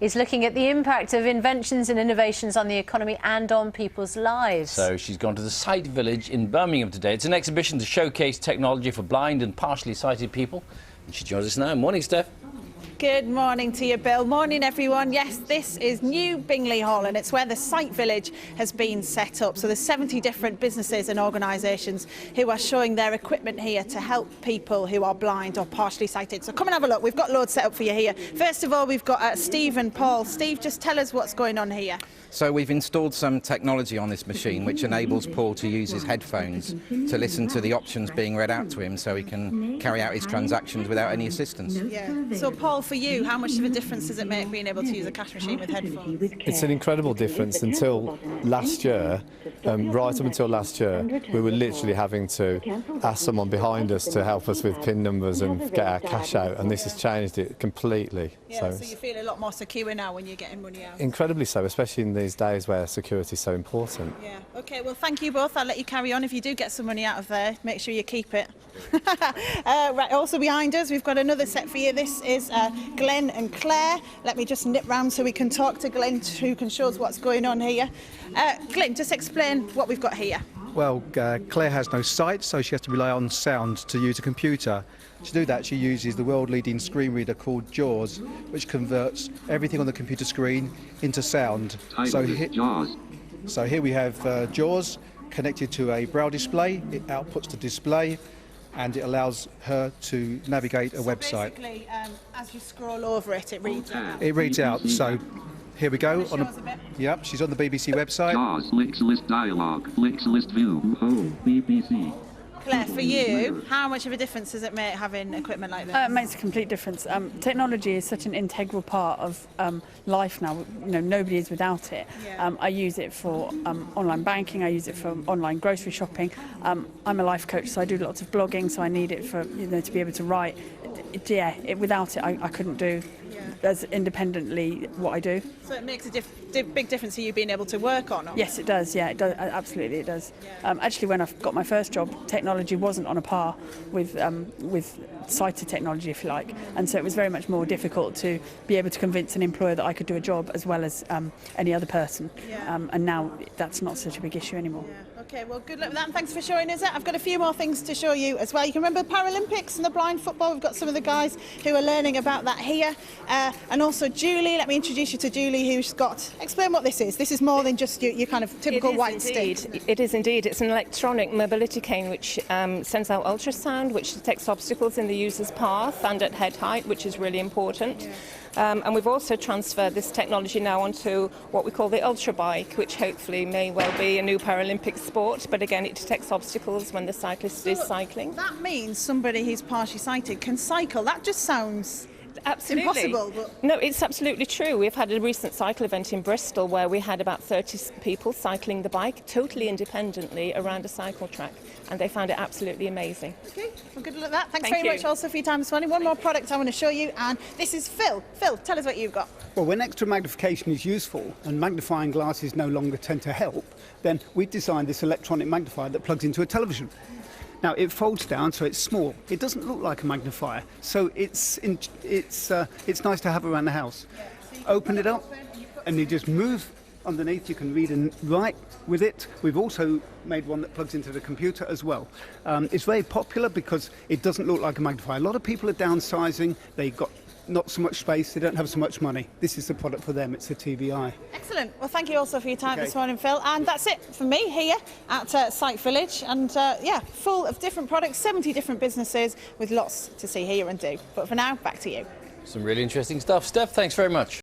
is looking at the impact of inventions and innovations on the economy and on people's lives. So she's gone to the Sight Village in Birmingham today. It's an exhibition to showcase technology for blind and partially sighted people. And she joins us now. Morning, Steph. Good morning to you, Bill. Morning, everyone. Yes, this is New Bingley Hall, and it's where the Sight Village has been set up. So there's 70 different businesses and organisations who are showing their equipment here to help people who are blind or partially sighted. So come and have a look. We've got loads set up for you here. First of all, we've got Steve and Paul. Steve, just tell us what's going on here. So we've installed some technology on this machine which enables Paul to use his headphones to listen to the options being read out to him so he can carry out his transactions without any assistance. Yeah. So Paul, for you, how much of a difference does it make being able to use a cash machine with headphones? It's an incredible difference. Until last year, right up until last year, we were literally having to ask someone behind us to help us with PIN numbers and get our cash out, and this has changed it completely. Yeah, so you feel a lot more secure now when you're getting money out? Incredibly so, especially in these days where security is so important. Yeah, OK, well, thank you both. I'll let you carry on. If you do get some money out of there, make sure you keep it. Right, also behind us, we've got another set for you. This is Glenn and Claire. Let me just nip round so we can talk to Glenn, who can show us what's going on here. Glenn, just explain what we've got here. Well, Claire has no sight, so she has to rely on sound to use a computer. To do that, she uses the world-leading screen reader called JAWS, which converts everything on the computer screen into sound. So here we have JAWS connected to a braille display. It outputs the display, and it allows her to navigate a website. Basically, as you scroll over it, it reads out. It reads out. So here we go. Yep, she's on the BBC website. JAWS, Licks List Dialogue, Licks List View, Home, BBC. Claire, for you, how much of a difference does it make having equipment like this? It makes a complete difference. Technology is such an integral part of life now. You know, nobody is without it. Yeah. I use it for online banking. I use it for online grocery shopping. I'm a life coach, so I do lots of blogging. So I need it for to be able to write. Without it, I couldn't do as independently what I do. So it makes a big difference to you being able to work on it? Yes, it does. Yeah, it does. Absolutely, it does. Yeah. Actually, when I got my first job, technology wasn't on a par with sighted technology, if you like, and so it was very much more difficult to be able to convince an employer that I could do a job as well as any other person. Yeah. And now that's not such a big issue anymore. Yeah. OK, well, good luck with that, and thanks for showing us it. I've got a few more things to show you as well. You can remember the Paralympics and the blind football. We've got some of the guys who are learning about that here. And also Julie, let me introduce you to Julie, who's got... Explain what this is. This is more than just your kind of typical white stick. It is indeed. It's an electronic mobility cane which sends out ultrasound, which detects obstacles in the user's path and at head height, which is really important. Yeah. And we've also transferred this technology now onto what we call the Ultra Bike, which hopefully may well be a new Paralympic sport, but again it detects obstacles when the cyclist is cycling. That means somebody who's partially sighted can cycle. That just sounds... Absolutely. Impossible. But... No, it's absolutely true. We've had a recent cycle event in Bristol where we had about 30 people cycling the bike totally independently around a cycle track, and they found it absolutely amazing. OK, well, good luck with that. Thanks very much also for your time this morning. One more product I want to show you, and this is Phil. Phil, tell us what you've got. Well, when extra magnification is useful and magnifying glasses no longer tend to help, then we've designed this electronic magnifier that plugs into a television. Now, it folds down, so it's small. It doesn't look like a magnifier, so it's nice to have around the house. Yeah, so open it up, and you just move underneath. You can read and write with it. We've also made one that plugs into the computer as well. It's very popular because it doesn't look like a magnifier. A lot of people are downsizing. They've got not so much space, they don't have so much money. This is the product for them, it's a TVI. Excellent. Well, thank you also for your time this morning, Phil. And that's it for me here at Sight Village. And yeah, full of different products, 70 different businesses with lots to see, hear and do. But for now, back to you. Some really interesting stuff. Steph, thanks very much.